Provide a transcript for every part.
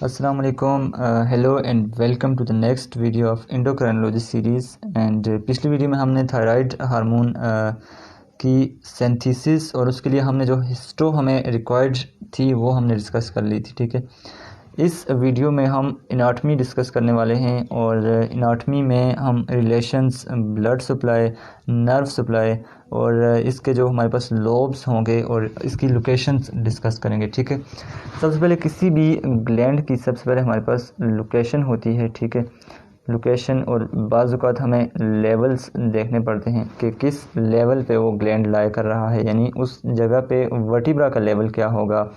अस्सलाम वालेकुम, hello and welcome to the next video of endocrinology series. And पिछली video में हमने थायराइड हार्मोन की सिंथेसिस और उसके लिए हमने जो हिस्टो हमें रिक्वायर्ड थी वो हमने डिस्कस कर ली थी। ठीक है, इस वीडियो में हम एनाटमी डिस्कस करने वाले हैं और एनाटमी में हम relations, blood supply, nerve supply और इसके जो हमारे पास लोब्स होंगे और इसकी लोकेशंस डिस्कस करेंगे। ठीक है, सबसे पहले किसी भी ग्लैंड की सबसे पहले हमारे पास लोकेशन होती है। ठीक है, लोकेशन और बाज़ औक़ात हमें लेवल्स देखने पड़ते हैं कि किस लेवल पे वो ग्लैंड लाई कर रहा है, यानी उस जगह पे वर्टिब्रा का लेवल क्या होगा।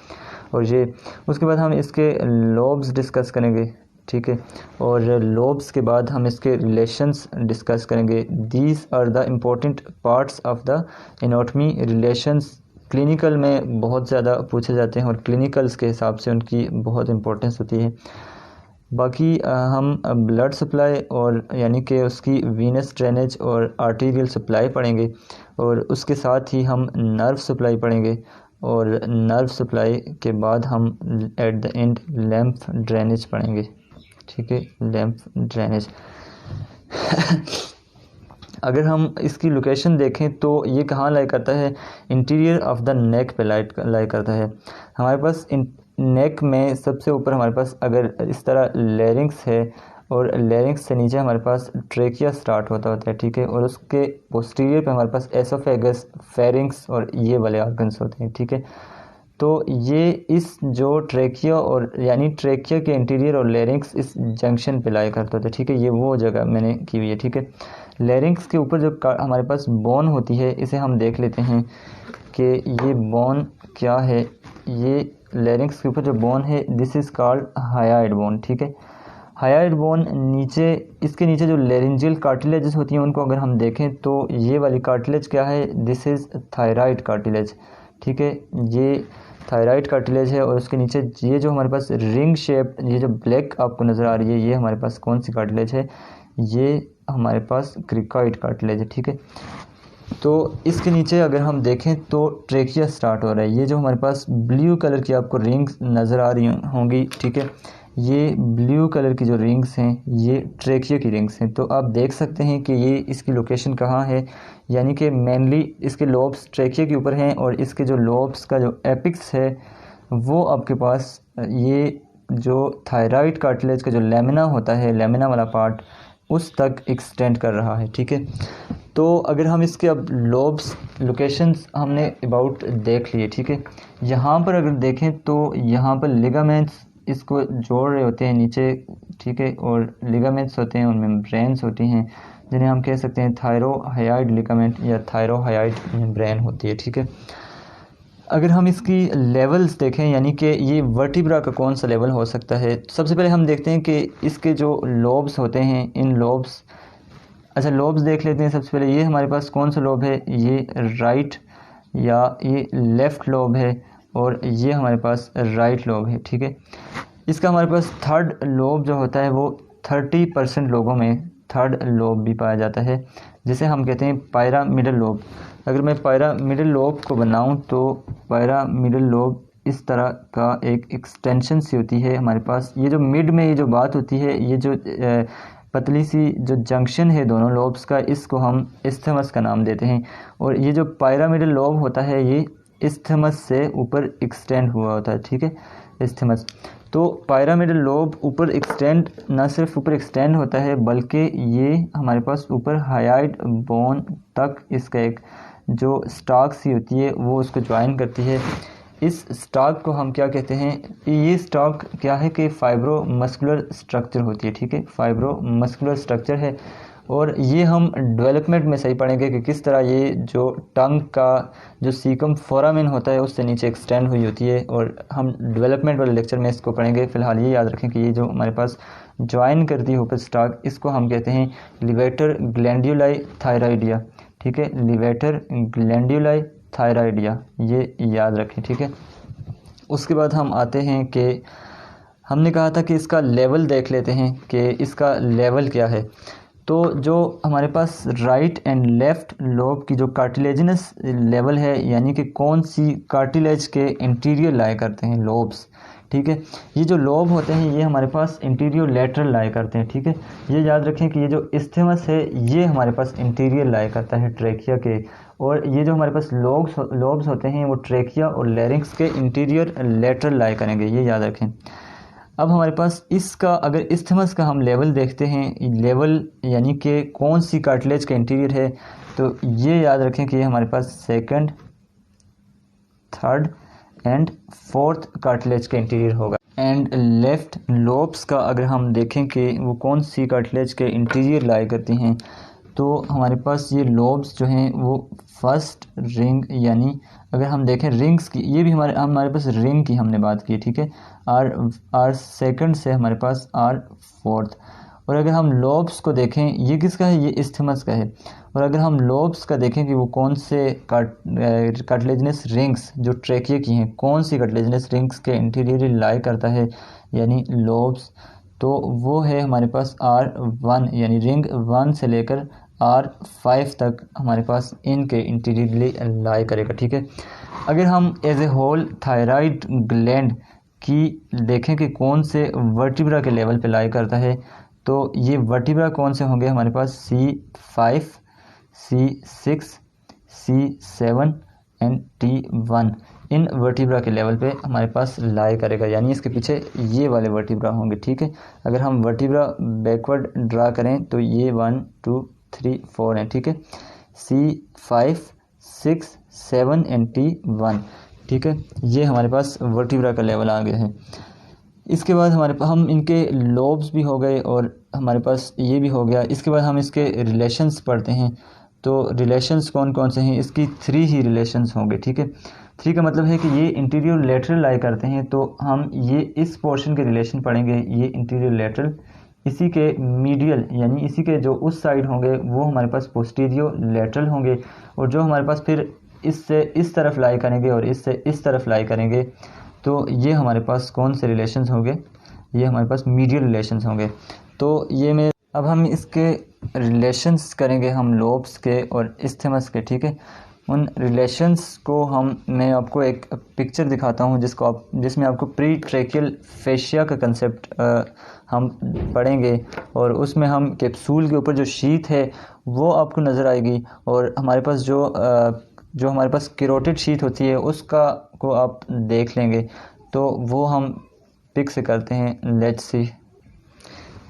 और ये उसके बाद हम इसके लोब्स डिस्कस करेंगे। ठीक है, और लोब्स के बाद हम इसके रिलेशंस डिस्कस करेंगे। These are the important parts of the anatomy. Relations clinical में बहुत ज़्यादा पूछे जाते हैं और क्लिनिकल्स के हिसाब से उनकी बहुत इम्पोर्टेंस होती है। बाकी हम ब्लड सप्लाई और यानी कि उसकी वीनस ड्रेनेज और आर्टीरियल सप्लाई पढ़ेंगे और उसके साथ ही हम नर्व सप्लाई पढ़ेंगे और नर्व सप्लाई के बाद हम एट द एंड लैम्फ ड्रेनेज पढ़ेंगे। ठीक है, लैम्फ ड्रेनेज अगर हम इसकी लोकेशन देखें तो ये कहाँ लाई करता है, इंटीरियर ऑफ द नेक पे लाई करता है। हमारे पास नेक में सबसे ऊपर हमारे पास अगर इस तरह लैरिंक्स है और लैरिंक्स से नीचे हमारे पास ट्रेकिया स्टार्ट होता है। ठीक है, और उसके पोस्टीरियर पे हमारे पास एसोफेगस, फेरिंक्स और ये वाले ऑर्गन्स होते हैं। ठीक है, तो ये इस जो ट्रेकिया और यानी ट्रेकिया के इंटीरियर और लैरिंक्स इस जंक्शन पे लाई करते होते हैं। ठीक है, ये वो जगह मैंने की हुई है। ठीक है, लैरिंक्स के ऊपर जो हमारे पास बोन होती है इसे हम देख लेते हैं कि ये बोन क्या है। ये लैरिंक्स के ऊपर जो बोन है दिस इज़ कॉल्ड हायाइड बोन। ठीक है, हायाइड बोन नीचे, इसके नीचे जो लैरिंजियल कार्टिलेजेस होती हैं उनको अगर हम देखें तो ये वाली कार्टिलेज क्या है, दिस इज़ थायराइड कार्टिलेज। ठीक है, ये थायराइड कार्टिलेज है और उसके नीचे ये जो हमारे पास रिंग शेप, ये जो ब्लैक आपको नज़र आ रही है, ये हमारे पास कौन सी कार्टिलेज है, ये हमारे पास क्रिकॉइड कार्टिलेज है। ठीक है, तो इसके नीचे अगर हम देखें तो ट्रेकिया स्टार्ट हो रहा है। ये जो हमारे पास ब्लू कलर की आपको रिंग्स नज़र आ रही होंगी, ठीक है, ये ब्लू कलर की जो रिंग्स हैं ये ट्रेकिया की रिंग्स हैं। तो आप देख सकते हैं कि ये इसकी लोकेशन कहाँ है, यानी कि मेनली इसके लोब्स ट्रेकिया के ऊपर हैं और इसके जो लोब्स का जो एपिक्स है वो आपके पास ये जो थायराइड कार्टिलेज का जो लेमिना होता है, लेमिना वाला पार्ट उस तक एक्सटेंड कर रहा है। ठीक है, तो अगर हम इसके अब लोब्स लोकेशंस हमने अबाउट देख लिए। ठीक है, यहाँ पर अगर देखें तो यहाँ पर लिगामेंट्स इसको जोड़ रहे होते हैं नीचे। ठीक है, और लिगामेंट्स होते हैं, उनमें मेम्ब्रेन्स होती हैं जिन्हें हम कह सकते हैं थायरोहायाइड लिगामेंट या थायरोहायाइड मेम्ब्रेन होती है। ठीक है, अगर हम इसकी लेवल्स देखें यानी कि ये वर्टिब्रा का कौन सा लेवल हो सकता है, सबसे पहले हम देखते हैं कि इसके जो लोब्स होते हैं, इन लोब्स, अच्छा लोब्स देख लेते हैं। सबसे पहले ये हमारे पास कौन सा लोब है, ये राइट या ये लेफ़्ट लोब है और ये हमारे पास राइट लोब है। ठीक है, इसका हमारे पास थर्ड लोब जो होता है वो 30% लोगों में थर्ड लोब भी पाया जाता है, जिसे हम कहते हैं पायरामिडल लोब। अगर मैं पायरामिडल लोब को बनाऊं तो पायरामिडल लोब इस तरह का एक एक्सटेंशन सी होती है हमारे पास। ये जो मिड में ये जो बात होती है, ये जो पतली सी जो जंक्शन है दोनों लोब्स का, इसको हम इस्थमस का नाम देते हैं। और ये जो पायरामिडल लोब होता है ये इस्थमस से ऊपर एक्सटेंड हुआ होता है। ठीक है, इस्थमस। तो पायरामिडल लोब ऊपर एक्सटेंड, ना सिर्फ ऊपर एक्सटेंड होता है बल्कि ये हमारे पास ऊपर हायाइड बोन तक इसका एक जो स्टॉक सी होती है वो उसको ज्वाइन करती है। इस स्टॉक को हम क्या कहते हैं, ये स्टॉक क्या है कि फाइब्रो मस्कुलर स्ट्रक्चर होती है। ठीक है, फाइब्रो मस्कुलर स्ट्रक्चर है और ये हम डेवलपमेंट में सही पढ़ेंगे कि किस तरह ये जो टंग का जो सीकम फोरामेन होता है उससे नीचे एक्सटेंड हुई होती है, और हम डेवलपमेंट वाले लेक्चर में इसको पढ़ेंगे। फ़िलहाल ये याद रखें कि ये जो हमारे पास ज्वाइन करती है ऊपर स्टॉक, इसको हम कहते हैं लिवेटर ग्लैंड्यूलाई थायराइडिया। ठीक है, लिवेटर ग्लैंड्यूलाई थायराइडिया, ये याद रखें। ठीक है, उसके बाद हम आते हैं कि हमने कहा था कि इसका लेवल देख लेते हैं कि इसका लेवल क्या है। तो जो हमारे पास राइट एंड लेफ़्ट लोब की जो कार्टिलेजिनस लेवल है, यानी कि कौन सी कार्टिलेज के इंटीरियर लाई करते हैं लोब्स, ठीक है। ये जो लोब होते हैं ये हमारे पास इंटीरियर लेटरल लाई करते हैं, ठीक है। ये याद रखें कि ये जो इस्थेमस है ये हमारे पास इंटीरियर लाई करता है ट्रेकिया के, और ये जो हमारे पास लोब्स होते हैं वो ट्रेकिया और लैरिंक्स के इंटीरियर लेटरल लाई करेंगे, ये याद रखें। अब हमारे पास इसका अगर इस्थेमस का हम लेवल देखते हैं, लेवल यानी कि कौन सी कार्टिलेज का इंटीरियर है, तो ये याद रखें कि ये हमारे पास second, third and fourth cartilage का इंटीरियर होगा। एंड लेफ्ट लोब्स का अगर हम देखें कि वो कौन सी कार्टिलेज के इंटीरियर लाई करती हैं, तो हमारे पास ये लोब्स जो हैं वो फर्स्ट रिंग, यानी अगर हम देखें रिंग्स की, ये भी हमारे पास रिंग की हमने बात की, ठीक है। आर सेकंड से हमारे पास आर फोर्थ। और अगर हम लोब्स को देखें, ये किसका है, ये इस्थेमस का है। और अगर हम लोब्स का देखें कि वो कौन से कार्टिलेजिनस रिंग्स जो ट्रेकिया की हैं, कौन सी कार्टिलेजिनस रिंग्स के इंटीरियर लाई करता है यानी लोब्स, तो वो है हमारे पास R1 यानी रिंग 1 से लेकर R5 तक हमारे पास इनके इंटीरियर लाई करेगा, ठीक है। अगर हम as a whole thyroid gland की देखें कि कौन से वर्टिब्रा के लेवल पे लाई करता है, तो ये वर्टिब्रा कौन से होंगे हमारे पास C5, C6, C7 and T1। In vertebra के लेवल पे हमारे पास लाई करेगा, यानी इसके पीछे ये वाले वर्टिब्रा होंगे, ठीक है। अगर हम वर्टिब्रा बैकवर्ड ड्रा करें तो ये 1 2 3 4 हैं, ठीक है। C5, 6, 7 एंड T1, ठीक है। ये हमारे पास वर्टिब्रा का लेवल आ गया है। इसके बाद हमारे पास हम इनके लोब्स भी हो गए और हमारे पास ये भी हो गया। इसके बाद हम इसके रिलेशंस पढ़ते हैं। तो रिलेशंस कौन कौन से हैं, इसकी 3 ही रिलेशंस होंगे, ठीक है। 3 का मतलब है कि ये इंटीरियर लेटरल लाई करते हैं, तो हम ये इस पोर्शन के रिलेशन पढ़ेंगे, ये इंटीरियर लेटरल। इसी के मीडियल यानी इसी के जो उस साइड होंगे वो हमारे पास पोस्टीरियर लेटरल होंगे, और जो हमारे पास फिर इससे इस तरफ लाई करेंगे और इससे इस तरफ लाई करेंगे, तो ये हमारे पास कौन से रिलेशंस होंगे, ये हमारे पास मीडियल रिलेशंस होंगे। तो ये मैं अब हम इसके रिलेशंस करेंगे हम लोब्स के और इस्थेमस के, ठीक है। उन रिलेशंस को मैं आपको एक पिक्चर दिखाता हूँ जिसमें आपको प्री ट्रेकियल फेशिया का कंसेप्ट हम पढ़ेंगे, और उसमें हम कैप्सूल के ऊपर जो शीट है वो आपको नज़र आएगी, और हमारे पास जो हमारे पास कैरोटिड शीट होती है उसका को आप देख लेंगे। तो वो हम पिक से करते हैं, लेट्स सी।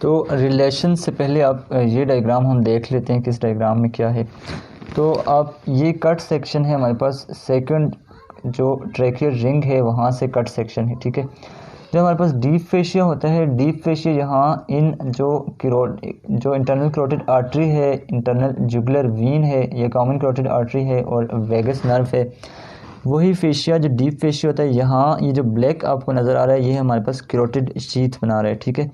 तो रिलेशन से पहले आप ये डायग्राम हम देख लेते हैं, किस डायग्राम में क्या है। तो आप ये कट सेक्शन है हमारे पास, सेकंड जो ट्रेकियर रिंग है वहाँ से कट सेक्शन है, ठीक है। जो हमारे पास डीप फेशिया होता है, डीप फेशिया यहाँ इन जो इंटरनल कैरोटिड आर्टरी है, इंटरनल जुगुलर वीन है, ये कॉमन कैरोटिड आर्टरी है और वेगस नर्व है, वही फेशिया जो डीप फेशिया होता है। यहाँ ये जो ब्लैक आपको नज़र आ रहा है ये हमारे पास कैरोटिड शीथ बना रहा है, ठीक है,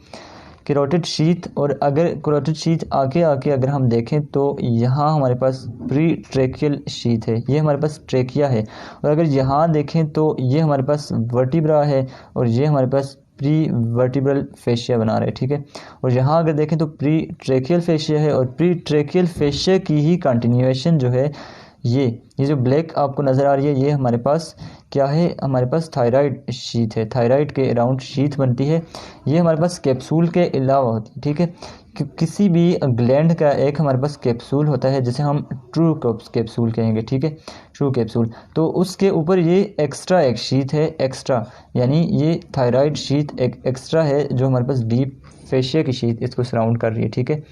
कैरोटिड शीथ। और अगर कैरोटिड शीथ आके अगर हम देखें तो यहाँ हमारे पास प्री ट्रेकियल शीथ है, ये हमारे पास ट्रेकिया है। और अगर यहाँ देखें तो ये हमारे पास वर्टिब्रा है और ये हमारे पास प्री वर्टिब्रल फेशिया बना रहे हैं, ठीक है। और यहाँ अगर देखें तो प्री ट्रेकियल फेशिया है, और प्री ट्रेकियल फेशिया की ही कंटिन्यूएशन जो है ये जो ब्लैक आपको नज़र आ रही है ये हमारे पास क्या है, हमारे पास थायराइड शीथ है, थायराइड के अराउंड शीथ बनती है। ये हमारे पास कैप्सूल के अलावा होती है, ठीक है। किसी भी ग्लैंड का एक हमारे पास कैप्सूल होता है जिसे हम ट्रू कैप्सूल कहेंगे, ठीक है, ट्रू कैप्सूल। तो उसके ऊपर ये एक्स्ट्रा एक शीथ है, एक्स्ट्रा यानी ये थायराइड शीथ एक एक्स्ट्रा है जो हमारे पास डीप फेशिया की शीथ इसको सराउंड कर रही है, ठीक है।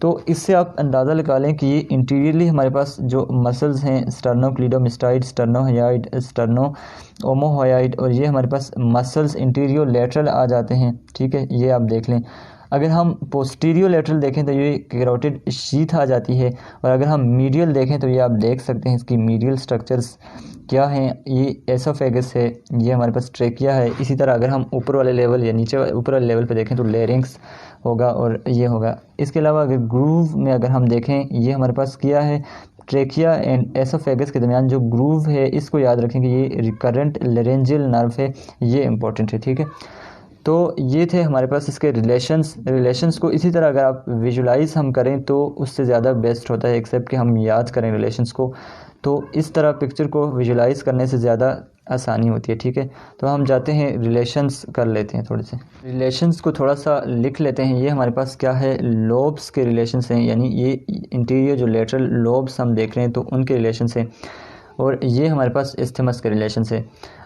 तो इससे आप अंदाज़ा लगा लें कि ये इंटीरियरली हमारे पास जो मसल्स हैं, स्टर्नोक्लीडोमास्टाइड, स्टर्नोहायोइड, स्टर्नोओमोहायोइड, और ये हमारे पास मसल्स इंटीरियर लेटरल आ जाते हैं, ठीक है, ये आप देख लें। अगर हम पोस्टीरियर लेटरल देखें तो ये कैरोटिड शीथ आ जाती है, और अगर हम मीडियल देखें तो ये आप देख सकते हैं इसकी मीडियल स्ट्रक्चर्स क्या हैं। ये एसोफेगस है, ये हमारे पास ट्रेकिया है। इसी तरह अगर हम ऊपर वाले लेवल या नीचे ऊपर वाले लेवल पे देखें तो लैरिंक्स होगा और ये होगा। इसके अलावा अगर ग्रूव में अगर हम देखें, ये हमारे पास क्या है, ट्रेकिया एंड एसोफेगस के दरमियान जो ग्रूव है इसको याद रखें कि ये रिकरेंट लेरेंजियल नर्व है, ये इंपॉर्टेंट है, ठीक है। तो ये थे हमारे पास इसके रिलेशंस को इसी तरह अगर आप विजुलाइज हम करें तो उससे ज़्यादा बेस्ट होता है, एक्सेप्ट कि हम याद करें रिलेशंस को। तो इस तरह पिक्चर को विजुलाइज करने से ज़्यादा आसानी होती है। ठीक है, तो हम जाते हैं रिलेशंस कर लेते हैं, थोड़े से रिलेशंस को थोड़ा सा लिख लेते हैं। ये हमारे पास क्या है, लोब्स के रिलेशंस हैं, यानी ये इंटीरियर जो लेटरल लोब्स हम देख रहे हैं तो उनके रिलेशंस हैं, और ये हमारे पास इस्थमस के रिलेशंस है।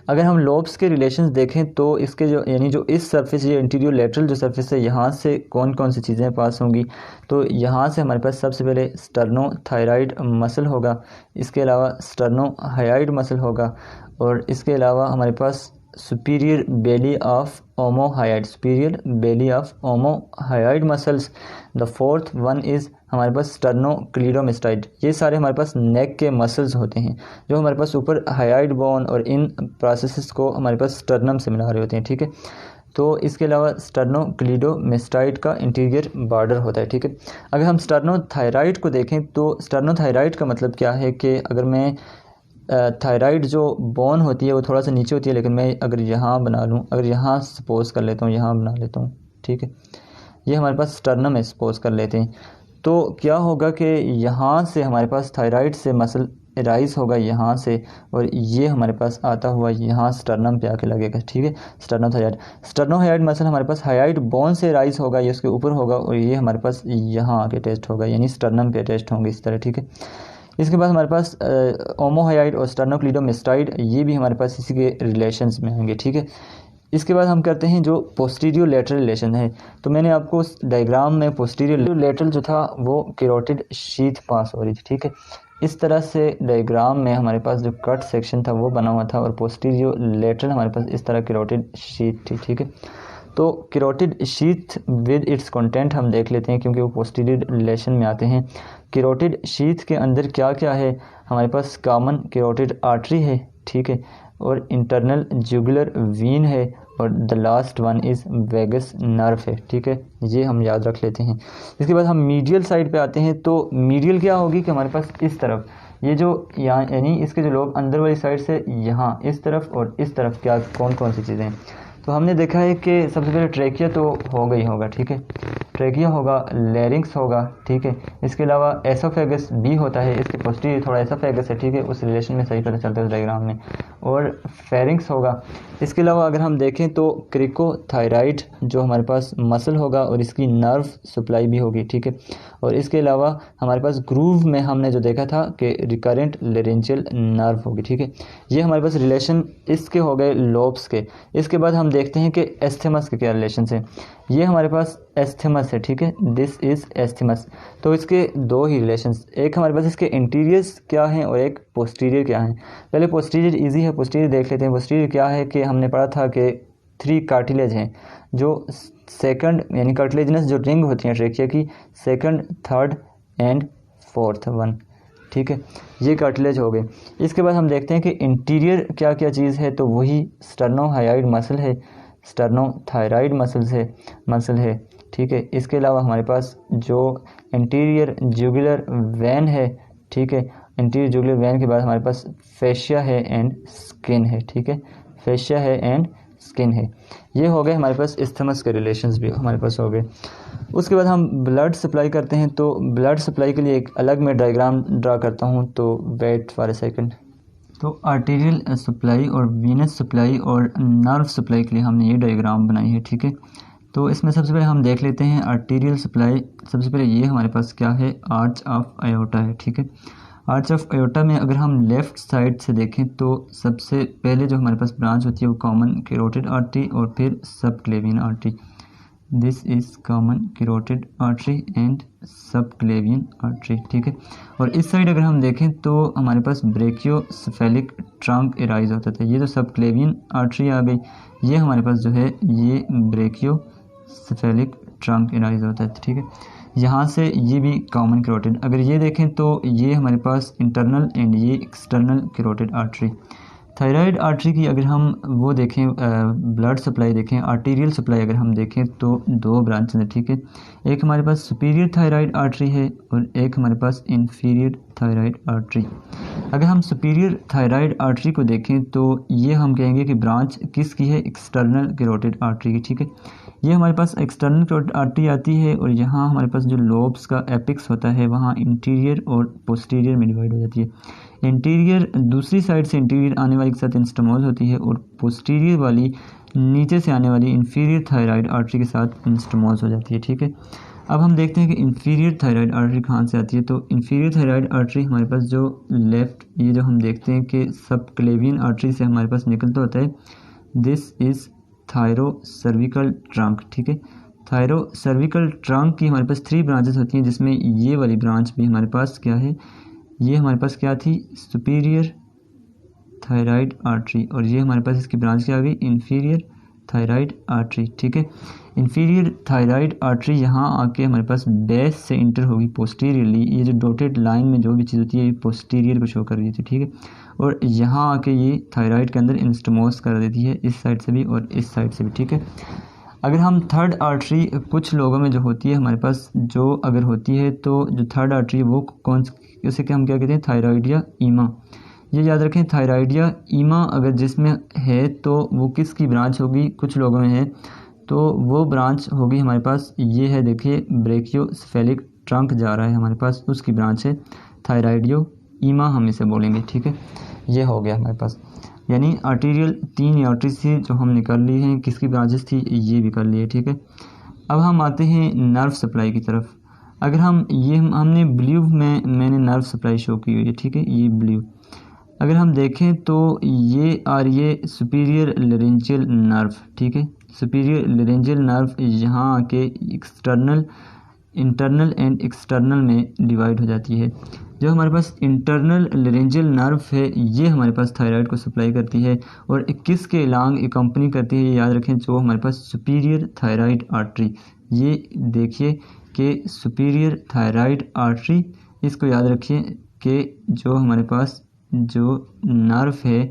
अगर हम लोब्स के रिलेशंस देखें तो इसके जो यानी जो इस सरफेस, ये इंटीरियर लेटरल जो सरफेस है, यहाँ से कौन कौन सी चीज़ें पास होंगी, तो यहाँ से हमारे पास सबसे पहले स्टर्नोथायराइड मसल होगा, इसके अलावा स्टर्नोहायोइड मसल होगा, और इसके अलावा हमारे पास superior belly of omohyoid, superior belly of omohyoid muscles. The fourth one is हमारे पास स्टर्नोक्लीडोमास्टाइड। ये सारे हमारे पास नेक के मसल्स होते हैं जो हमारे पास ऊपर हायोइड बोन और इन प्रोसेसेस को हमारे पास स्टर्नम से मिला रहे होते हैं। ठीक है, तो इसके अलावा स्टर्नोक्लीडोमास्टाइड का इंटीरियर बॉर्डर होता है। ठीक है, अगर हम स्टर्नोथायराइड को देखें तो स्टर्नोथायराइड का मतलब क्या है कि अगर मैं थायराइड जो बोन होती है वो थोड़ा सा नीचे होती है, लेकिन मैं अगर यहाँ बना लूँ, अगर यहाँ सपोज कर लेता हूँ, यहाँ बना लेता हूँ, ठीक है, ये हमारे पास स्टर्नम है, सपोज कर लेते हैं, तो क्या होगा कि यहाँ से हमारे पास थायराइड से मसल राइज होगा यहाँ से, और ये हमारे पास आता हुआ यहाँ स्टर्नम पे आके लगेगा। ठीक है, स्टर्नोहायोइड मसल हमारे पास हायोइड बोन से राइज होगा, ये उसके ऊपर होगा, और ये हमारे पास यहाँ आके अटैच होगा, यानी स्टर्नम पे अटैच होंगे इस तरह। ठीक है, इसके बाद हमारे पास ओमोहायोइड और स्टर्नोक्लीडोमास्टाइड, ये भी हमारे पास इसी के रिलेशंस में होंगे। ठीक है, इसके बाद हम करते हैं जो पोस्टीरियर लेटरल रिलेशन है। तो मैंने आपको उस डायग्राम में पोस्टीरियर लेटरल जो था वो कैरोटिड शीथ पास हो रही थी। ठीक है, इस तरह से डायग्राम में हमारे पास जो कट सेक्शन था वो बना हुआ था, और पोस्टीरियर लेटरल हमारे पास इस तरह कैरोटिड शीथ थी। ठीक है, तो carotid sheath with its content हम देख लेते हैं, क्योंकि वो पोस्टीरियर रिलेशन में आते हैं। कैरोटिड शीथ के अंदर क्या क्या है, हमारे पास कॉमन कैरोटिड आर्टरी है, ठीक है, और इंटरनल जुगुलर वीन है, और the last one is vagus nerve है। ठीक है, ये हम याद रख लेते हैं। इसके बाद हम मीडियल साइड पे आते हैं। तो मीडियल क्या होगी कि हमारे पास इस तरफ ये जो यहाँ यानी इसके जो लोग अंदर वाली साइड से यहाँ इस तरफ और इस तरफ क्या कौन कौन सी चीज़ें हैं, तो हमने देखा है कि सबसे पहले ट्रेकिया तो होगा ही होगा। ठीक है, ट्रेकिया होगा, लैरिंक्स होगा, ठीक है, इसके अलावा एसोफेगस भी होता है, इसके पोस्टीरियर थोड़ा एसोफेगस है, ठीक है, उस रिलेशन में सही पता चलता है उस डायग्राम में, और फेरिंक्स होगा। इसके अलावा अगर हम देखें तो क्रिकोथायराइड जो हमारे पास मसल होगा और इसकी नर्व सप्लाई भी होगी। ठीक है, और इसके अलावा हमारे पास ग्रूव में हमने जो देखा था कि रिकरेंट लेरेंजियल नर्व होगी। ठीक है, ये हमारे पास रिलेशन इसके हो गए लोब्स के। इसके बाद हम देखते हैं कि एस्थेमस के क्या रिलेशन है। ये हमारे पास एस्थेमस है, ठीक है, दिस इज़ एस्थेमस। तो इसके दो ही रिलेशंस, एक हमारे पास इसके इंटीरियर्स क्या हैं और एक पोस्टीरियर क्या हैं। पहले पोस्टीरियर इजी है, पोस्टीरियर देख लेते हैं। पोस्टीरियर क्या है कि हमने पढ़ा था कि 3 कार्टिलेज हैं, जो सेकंड यानी कार्टिलेजनस जो रिंग होती हैं ट्रेकिया की, second, third and fourth one. ठीक है, ये कार्टिलेज हो गए। इसके बाद हम देखते हैं कि इंटीरियर क्या क्या चीज़ है, तो वही स्टर्नोहायोइड मसल है, स्टर्नोथायराइड मसल है। ठीक है, इसके अलावा हमारे पास जो इंटीरियर जुगुलर वैन है, ठीक है, इंटीरियर जुगुलर वैन के बाद हमारे पास फेशिया है एंड स्किन है। ठीक है, फेशिया है एंड स्किन है। ये हो गए हमारे पास इस्थमस के रिलेशंस भी हमारे पास हो गए। उसके बाद हम ब्लड सप्लाई करते हैं। तो ब्लड सप्लाई के लिए एक अलग मैं डायग्राम ड्रा करता हूँ, तो वेट फॉर अ सेकंड। तो आर्टेरियल सप्लाई और वीनस सप्लाई और नर्व सप्लाई के लिए हमने ये डायग्राम बनाई है। ठीक है, तो इसमें सबसे पहले हम देख लेते हैं आर्टेरियल सप्लाई। सबसे पहले ये हमारे पास क्या है, आर्च ऑफ आयोटा है। ठीक है, आर्च ऑफ आयोटा में अगर हम लेफ़्ट साइड से देखें तो सबसे पहले जो हमारे पास ब्रांच होती है वो कॉमन कैरोटिड आर्टरी और फिर subclavian artery. This is common carotid artery and subclavian artery. ठीक है, और इस साइड अगर हम देखें तो हमारे पास ब्रेकियोसेफेलिक ट्रंक एराइज होता था। ये जो सबक्लेवियन आर्टरी आ गई, ये हमारे पास जो है ये ब्रेकियोसेफेलिक ट्रंक एराइज होता है। ठीक है, यहाँ से ये भी कॉमन कैरोटिड। अगर ये देखें तो ये हमारे पास इंटरनल एंड ये external carotid artery. Thyroid artery की अगर हम वो देखें, ब्लड सप्लाई देखें, आर्टीरियल सप्लाई अगर हम देखें तो 2 ब्रांचेस हैं। ठीक है, एक हमारे पास सुपीरियर थायराइड आर्टरी है और एक हमारे पास इन्फीरियर थायराइड आर्टरी। अगर हम सुपीरियर थायराइड आर्टरी को देखें तो ये हम कहेंगे कि ब्रांच किसकी है, एक्सटर्नल कैरोटिड आर्टरी की। ठीक है, ये हमारे पास एक्सटर्नल कैरोटिड आर्टरी आती है और यहाँ हमारे पास जो लोब्स का एपिक्स होता है वहाँ इंटीरियर और पोस्टीरियर में डिवाइड हो जाती है। इंटीरियर दूसरी साइड से इंटीरियर आने वाली के साथ इंस्टमोज होती है और पोस्टीरियर वाली नीचे से आने वाली इंफीरियर थायराइड आर्टरी के साथ इंस्टमोज हो जाती है। ठीक है, अब हम देखते हैं कि इंफीरियर थायराइड आर्टरी कहाँ से आती है। तो इंफीरियर थायराइड आर्टरी हमारे पास जो लेफ़्ट, ये जो हम देखते हैं कि सब क्लेवियन आर्टरी से हमारे पास निकलता होता है, this is thyro cervical trunk. ठीक है, थायरो सर्विकल ट्रंक की हमारे पास 3 ब्रांचेस होती हैं, जिसमें ये वाली ब्रांच भी हमारे पास क्या है, ये हमारे पास क्या थी, सुपीरियर थायराइड आर्टरी, और ये हमारे पास इसकी ब्रांच क्या आ गई, इंफीरियर थायराइड आर्टरी। ठीक है, इंफीरियर थायराइड आर्टरी यहाँ आके हमारे पास बेस से इंटर होगी पोस्टीरियरली। ये जो डॉटेड लाइन में जो भी चीज़ होती है ये पोस्टीरियर को शो कर रही थी। ठीक है, और यहाँ आके ये थायराइड के अंदर इंस्टमोस कर देती है, इस साइड से भी और इस साइड से भी। ठीक है, अगर हम थर्ड आर्टरी कुछ लोगों में जो होती है हमारे पास, जो अगर होती है तो जो थर्ड आर्टरी है वो कौन सी, उसे क्या हम क्या कहते हैं, थायराइडिया ईमा। ये याद रखें, थायराइडिया ईमा अगर जिसमें है तो वो किसकी ब्रांच होगी, कुछ लोगों में है तो वो ब्रांच होगी हमारे पास, ये है देखिए ब्रेकियोसेफेलिक ट्रंक जा रहा है हमारे पास, उसकी ब्रांच है थायराइडियो ईमा हम इसे बोलेंगे। ठीक है, ये हो गया हमारे पास, यानी आर्टीरियल 3 आर्टरीज थी जो हमने कर ली हैं, किसकी ब्रांचेस थी, ये भी कर लिए। ठीक है, अब हम आते हैं नर्व सप्लाई की तरफ। अगर हम ये हमने ब्लू में मैंने नर्व सप्लाई शो की हुई है। ठीक है, ये ब्लू अगर हम देखें तो ये आ रही है सुपीरियर लेरेंजियल नर्व। ठीक है, सुपीरियर लेरेंजियल नर्व यहाँ आके इंटरनल एंड एक्सटर्नल में डिवाइड हो जाती है। जो हमारे पास इंटरनल लेरेंजियल नर्व है ये हमारे पास थायराइड को सप्लाई करती है और किसके लॉन्ग कंपनी करती है, ये याद रखें, जो हमारे पास सुपीरियर थायराइड आर्टरी। ये देखिए कि सुपीरियर थायराइड आर्टरी, इसको याद रखिए कि जो हमारे पास जो नर्व है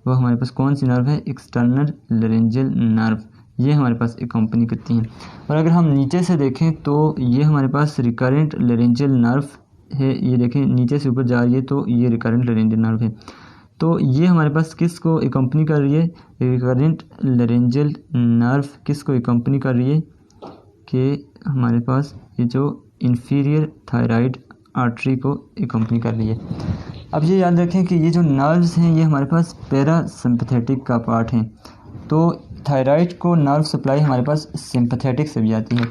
वो हमारे पास कौन सी नर्व है, एक्सटर्नल लेरेंजियल नर्व, ये हमारे पास एक कंपनी करती हैं। और अगर हम नीचे से देखें तो ये हमारे पास रिकरेंट लेरेंजियल नर्व है, ये देखें नीचे से ऊपर जा रही है तो ये रिकरेंट लेरेंजियल नर्व है। तो ये हमारे पास किसको एक कंपनी कर रही है, रिकरेंट लेरेंजियल नर्व किसको एक कंपनी कर रही है कि हमारे पास ये जो इंफीरियर थायराइड आर्टरी को एक कंपनी कर रही है। अब ये याद रखें कि ये जो नर्व्स हैं ये हमारे पास पैरासिम्पथेटिक का पार्ट हैं, तो थायराइड को नर्व सप्लाई हमारे पास सिंपथेटिक से भी आती है।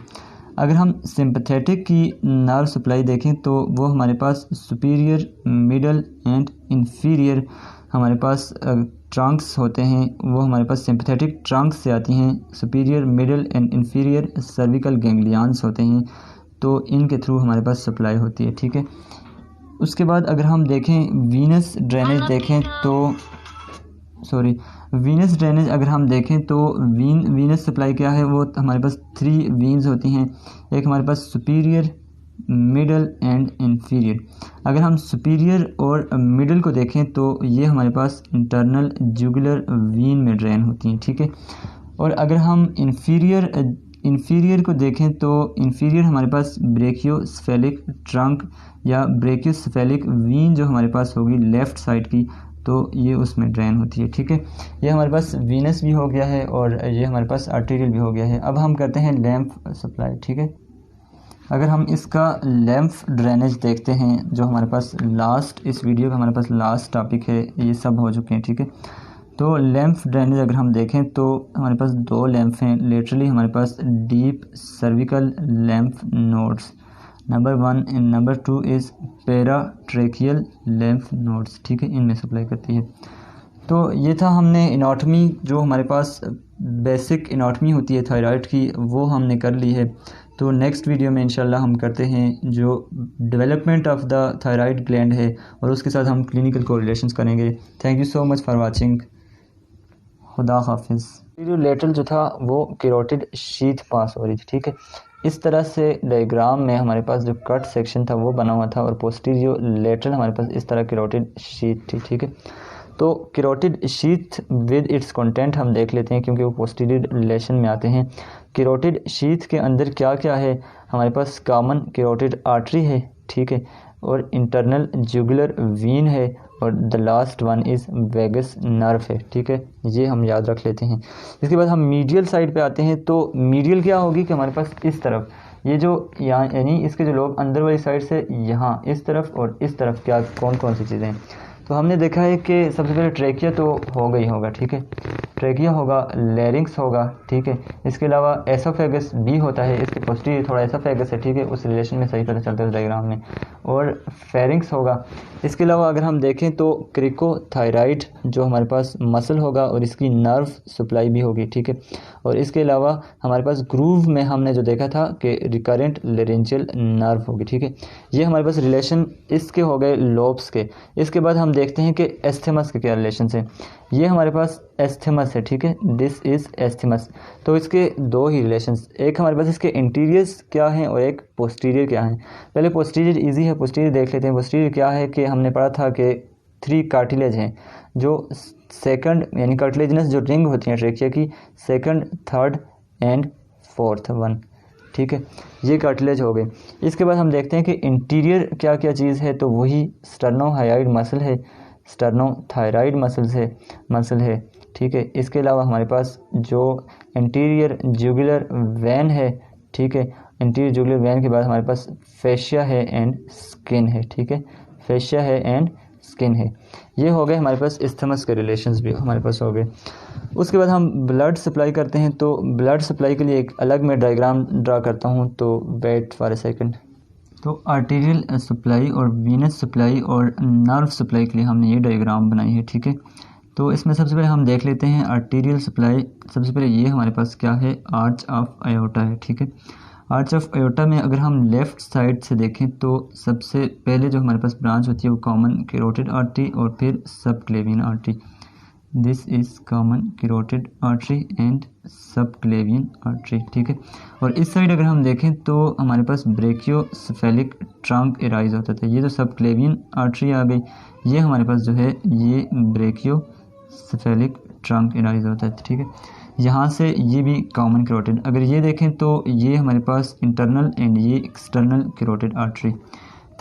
अगर हम सिंपथेटिक की नर्व सप्लाई देखें तो वो हमारे पास सुपीरियर, मिडल एंड इंफीरियर हमारे पास ट्रंक्स होते हैं, वो हमारे पास सिंपथेटिक ट्रंक्स से आती हैं। Superior, middle and inferior cervical ganglions होते हैं, तो इनके थ्रू हमारे पास सप्लाई होती है। ठीक है, उसके बाद अगर हम देखें वीनस ड्रेनेज देखें तो वीनस ड्रेनेज अगर हम देखें तो वीनस सप्लाई क्या है, वो हमारे पास 3 वीन्स होती हैं, एक हमारे पास सुपीरियर, मिडल एंड इंफीरियर। अगर हम सुपीरियर और मिडल को देखें तो ये हमारे पास इंटरनल जुगुलर वीन में ड्रेन होती हैं। ठीक है, और अगर हम इंफीरियर को देखें तो इंफीरियर हमारे पास ब्रेकियोसेफेलिक ट्रंक या ब्रेकियोसेफेलिक वीन जो हमारे पास होगी लेफ़्ट साइड की, तो ये उसमें ड्रेन होती है। ठीक है, ये हमारे पास वीनस भी हो गया है और ये हमारे पास आर्टेरियल भी हो गया है। अब हम करते हैं लैम्फ सप्लाई। ठीक है, अगर हम इसका लैम्फ ड्रेनेज देखते हैं जो हमारे पास लास्ट, इस वीडियो का हमारे पास लास्ट टॉपिक है, ये सब हो चुके हैं। ठीक है, तो लैम्फ ड्रेनेज अगर हम देखें तो हमारे पास 2 लैम्फ हैं लेटरली, हमारे पास deep cervical lymph nodes number 1 and number 2 is paratracheal lymph nodes. ठीक है, इनमें सप्लाई करती है। तो ये था, हमने एनाटॉमी जो हमारे पास बेसिक एनाटॉमी होती है थायराइड की वो हमने कर ली है। तो नेक्स्ट वीडियो में इंशाल्लाह हम करते हैं जो development of the thyroid gland है और उसके साथ हम क्लिनिकल कोरिलेशंस करेंगे। Thank you so much for watching. खुदा हाफिज़। लेटरल जो था वो कैरोटिड शीथ पास हो रही थी। ठीक है, इस तरह से डायग्राम में हमारे पास जो कट सेक्शन था वो बना हुआ था और पोस्टीरियर लेटरल हमारे पास इस तरह कैरोटिड शीथ थी। ठीक है, तो carotid sheath with its content हम देख लेते हैं क्योंकि वो पोस्टीरियर रिलेशन में आते हैं। कैरोटिड शीथ के अंदर क्या क्या है, हमारे पास कॉमन कैरोटिड आर्टरी है। ठीक है, और इंटरनल जुगुलर वीन है और the last one is vagus nerve है, ठीक है, ये हम याद रख लेते हैं। इसके बाद हम मीडियल साइड पे आते हैं। तो मीडियल क्या होगी कि हमारे पास इस तरफ ये जो यहाँ यानी इसके जो लोग अंदर वाली साइड से यहाँ इस तरफ और इस तरफ क्या कौन कौन सी चीज़ें हैं। तो हमने देखा है कि सबसे पहले ट्रेकिया तो होगा ही होगा, ठीक है, ट्रेकिया होगा, लैरिंक्स होगा, ठीक है, इसके अलावा एसोफेगस भी होता है, इसके पोस्टीरियर थोड़ा एसोफेगस है, ठीक है, उस रिलेशन में सही पता चलता है उस डायग्राम में, और फेरिंक्स होगा। इसके अलावा अगर हम देखें तो क्रिकोथायराइड जो हमारे पास मसल होगा और इसकी नर्व सप्लाई भी होगी, ठीक है, और इसके अलावा हमारे पास ग्रूव में हमने जो देखा था कि रिकरेंट लेरेंजियल नर्व होगी, ठीक है, ये हमारे पास रिलेशन इसके हो गए लोब्स के। इसके बाद हम देखते हैं कि एस्थेमस के क्या रिलेशन है। ये हमारे पास एस्थेमस है, ठीक है, दिस इज़ एस्थेमस। तो इसके दो ही रिलेशंस, एक हमारे पास इसके इंटीरियर्स क्या हैं और एक पोस्टीरियर क्या हैं। पहले पोस्टीरियर इजी है, पोस्टीरियर देख लेते हैं। पोस्टीरियर क्या है कि हमने पढ़ा था कि 3 कार्टिलेज हैं जो सेकंड यानी कार्टिलेजनस जो रिंग होती हैं ट्रेकिया की, second, third and fourth one, ठीक है, ये कार्टिलेज हो गए। इसके बाद हम देखते हैं कि इंटीरियर क्या क्या चीज़ है। तो वही स्टर्नोहायोइड मसल है, स्टर्नोथायराइड मसल है, ठीक है। इसके अलावा हमारे पास जो इंटीरियर जुगुलर वैन है, ठीक है, इंटीरियर जुगुलर वैन के बाद हमारे पास फेशिया है एंड स्किन है, ठीक है, फेशिया है एंड स्किन है। ये हो गए हमारे पास इस्थमस के रिलेशंस भी हमारे पास हो गए। उसके बाद हम ब्लड सप्लाई करते हैं। तो ब्लड सप्लाई के लिए एक अलग मैं डायग्राम ड्रा करता हूँ, तो वेट फॉर अ सेकंड। तो आर्टेरियल सप्लाई और वीनस सप्लाई और नर्व सप्लाई के लिए हमने ये डायग्राम बनाई है, ठीक है। तो इसमें सबसे पहले हम देख लेते हैं आर्टेरियल सप्लाई। सबसे पहले ये हमारे पास क्या है, आर्च ऑफ आयोटा है, ठीक है। आर्च ऑफ आयोटा में अगर हम लेफ़्ट साइड से देखें तो सबसे पहले जो हमारे पास ब्रांच होती है वो कॉमन कैरोटिड आर्टरी और फिर subclavian artery. This is common carotid artery and subclavian artery, ठीक है। और इस साइड अगर हम देखें तो हमारे पास ब्रेकियोसेफेलिक ट्रंक एराइज होता था। ये जो सबक्लेवियन आर्टरी आ गई, ये हमारे पास जो है ये ब्रेकियोसेफेलिक ट्रंक एराइज होता है, ठीक है। यहाँ से ये भी कॉमन कैरोटिड। अगर ये देखें तो ये हमारे पास इंटरनल एंड ये external carotid artery.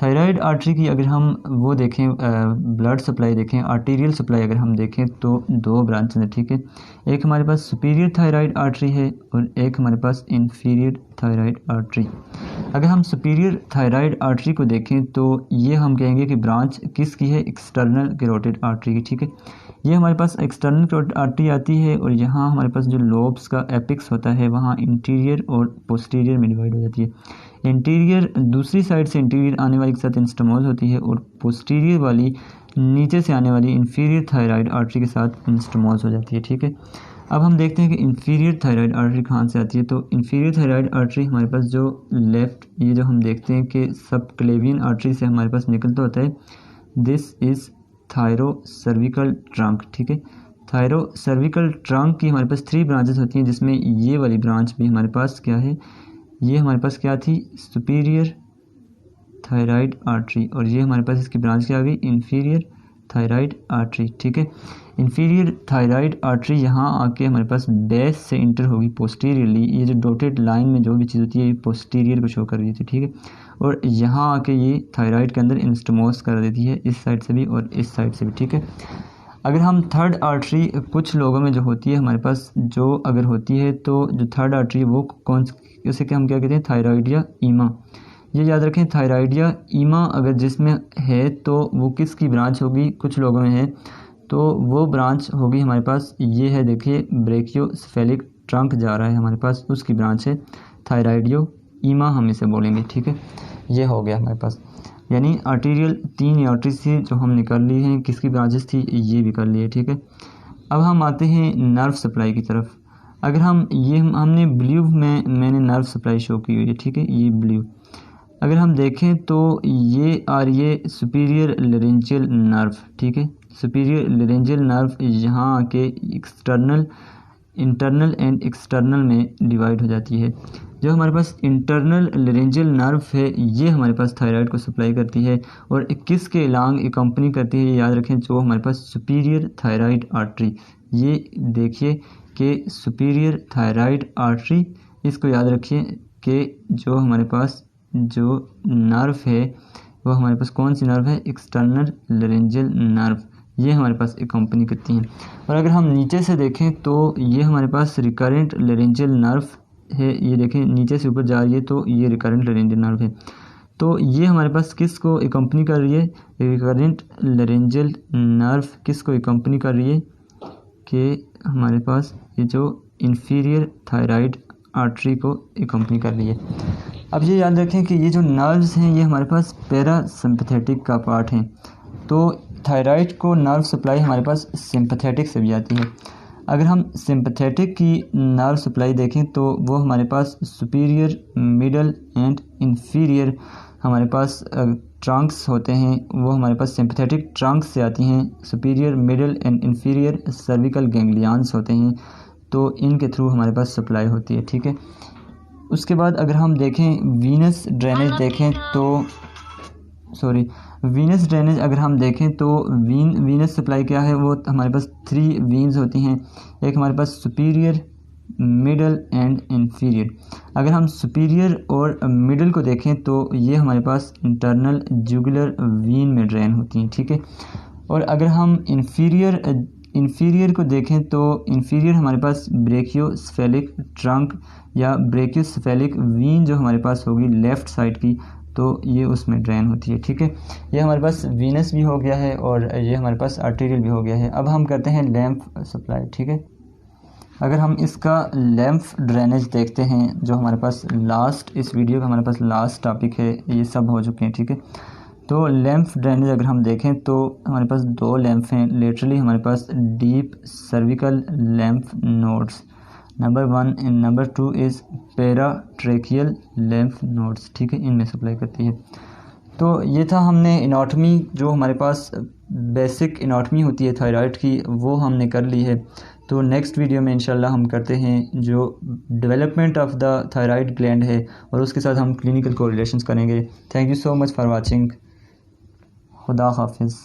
Thyroid artery की अगर हम वो देखें ब्लड सप्लाई देखें, आर्टीरियल सप्लाई अगर हम देखें तो 2 ब्रांच हैं, ठीक है। एक हमारे पास सुपीरियर थायराइड आर्टरी है और एक हमारे पास इंफीरियर थायराइड आर्टरी। अगर हम सुपीरियर थायराइड आर्टरी को देखें तो ये हम कहेंगे कि ब्रांच किसकी है, एक्सटर्नल कैरोटिड आर्टरी की, ठीक है। ये हमारे पास एक्सटर्नल कैरोटिड आर्टरी आती है और यहाँ हमारे पास जो लोब्स का एपिक्स होता है वहाँ इंटीरियर और पोस्टीरियर में डिवाइड हो जाती है। इंटीरियर दूसरी साइड से इंटीरियर आने वाली के साथ इंस्टमोज होती है और पोस्टीरियर वाली नीचे से आने वाली इंफीरियर थायराइड आर्टरी के साथ इंस्टमोज हो जाती है, ठीक है। अब हम देखते हैं कि इंफीरियर थायराइड आर्टरी कहाँ से आती है। तो इंफीरियर थायराइड आर्टरी हमारे पास जो लेफ़्ट ये जो हम देखते हैं कि सबक्लेवियन आर्टरी से हमारे पास निकलता होता है, this is thyro cervical trunk, ठीक है। थायरो सर्विकल ट्रंक की हमारे पास 3 ब्रांचेस होती हैं जिसमें ये वाली ब्रांच भी हमारे पास क्या है, ये हमारे पास क्या थी, सुपीरियर थायराइड आर्टरी, और ये हमारे पास इसकी ब्रांच क्या आ गई, इंफीरियर थायराइड आर्टरी, ठीक है। इंफीरियर थायराइड आर्टरी यहाँ आके हमारे पास बेस से इंटर होगी पोस्टीरियरली। ये जो डॉटेड लाइन में जो भी चीज़ होती है ये पोस्टीरियर को शो कर देती है, ठीक है। और यहाँ आके ये थायराइड के अंदर इंस्टमोस कर देती है, इस साइड से भी और इस साइड से भी, ठीक है। अगर हम थर्ड आर्टरी कुछ लोगों में जो होती है हमारे पास जो अगर होती है तो जो थर्ड आर्टरी वो कौन उसे हम क्या कहते हैं, थायराइडिया ईमा। ये याद रखें, थायराइडिया ईमा अगर जिसमें है तो वो किसकी ब्रांच होगी, कुछ लोगों में है तो वो ब्रांच होगी हमारे पास, ये है देखिए ब्रेकियोसेफेलिक ट्रंक जा रहा है हमारे पास, उसकी ब्रांच है थायराइडियो ईमा हम इसे बोलेंगे, ठीक है। ये हो गया हमारे पास, यानी आर्टीरियल 3 आर्टरीज थी जो हम निकाल ली हैं, किसकी ब्रांचेस थी ये भी कर लिए, ठीक है। अब हम आते हैं नर्व सप्लाई की तरफ। अगर हम ये हमने ब्लू में मैंने नर्व सप्लाई शो की हुई है, ठीक है, ये ब्लू। अगर हम देखें तो ये और ये सुपीरियर लेरेंजियल नर्व, ठीक है, सुपीरियर लेरेंजियल नर्व यहाँ आके इंटरनल एंड एक्सटर्नल में डिवाइड हो जाती है। जो हमारे पास इंटरनल लेरेंजियल नर्व है ये हमारे पास थायराइड को सप्लाई करती है और किसके लॉन्ग कंपनी करती है, ये याद रखें, जो हमारे पास सुपीरियर थायराइड आर्टरी, ये देखिए कि सुपीरियर थायराइड आर्टरी, इसको याद रखिए कि जो हमारे पास जो नर्व है वो हमारे पास कौन सी नर्व है, एक्सटर्नल लेरेंजियल नर्व, ये हमारे पास अकम्पनी करती हैं। और अगर हम नीचे से देखें तो ये हमारे पास रिकरेंट लेरेंजियल नर्व है, ये देखें नीचे से ऊपर जा रही है तो ये रिकरेंट लेरेंजियल नर्व है। तो ये हमारे पास किस को अकम्पनी कर रही है, रिकरेंट लेरेंजियल नर्व किस को अकम्पनी कर रही है कि हमारे पास ये जो इंफीरियर थायराइड आर्टरी को अकम्पनी कर रही है। अब ये याद रखें कि ये जो नर्व्स हैं ये हमारे पास पैरासिम्पथेटिक का पार्ट हैं, तो थायराइड को नर्व सप्लाई हमारे पास सिंपथेटिक से भी आती है। अगर हम सिंपथेटिक की नर्व सप्लाई देखें तो वो हमारे पास सुपीरियर, मिडल एंड इंफीरियर हमारे पास ट्रंक्स होते हैं, वो हमारे पास सिंपथेटिक ट्रंक्स से आती हैं। Superior, middle and inferior cervical ganglions होते हैं, तो इनके थ्रू हमारे पास सप्लाई होती है, ठीक है। उसके बाद अगर हम देखें वीनस ड्रेनेज देखें तो वीनस ड्रेनेज अगर हम देखें तो वीनस सप्लाई क्या है, वो हमारे पास 3 वीन्स होती हैं, एक हमारे पास सुपीरियर, मिडल एंड इंफीरियर। अगर हम सुपीरियर और मिडल को देखें तो ये हमारे पास इंटरनल जुगुलर वीन में ड्रेन होती हैं, ठीक है। और अगर हम इंफीरियर को देखें तो इंफीरियर हमारे पास ब्रेकियोसेफेलिक ट्रंक या ब्रेकियोसेफेलिक वीन जो हमारे पास होगी लेफ़्ट साइड की, तो ये उसमें ड्रेन होती है, ठीक है। ये हमारे पास वीनस भी हो गया है और ये हमारे पास आर्टेरियल भी हो गया है। अब हम करते हैं लैम्फ सप्लाई, ठीक है। अगर हम इसका लैम्फ ड्रेनेज देखते हैं जो हमारे पास लास्ट, इस वीडियो का हमारे पास लास्ट टॉपिक है, ये सब हो चुके हैं, ठीक है। तो लैम्फ ड्रेनेज अगर हम देखें तो हमारे पास 2 लैम्फ हैं लेटरली, हमारे पास deep cervical lymph nodes number 1 and number 2 is paratracheal lymph nodes, ठीक है, इनमें सप्लाई करती है। तो ये था, हमने एनाटॉमी जो हमारे पास बेसिक एनाटॉमी होती है थायराइड की वो हमने कर ली है। तो नेक्स्ट वीडियो में इंशाल्लाह हम करते हैं जो development of the thyroid gland है और उसके साथ हम क्लिनिकल कोरिलेशंस करेंगे। Thank you so much for watching. खुदा हाफिज़।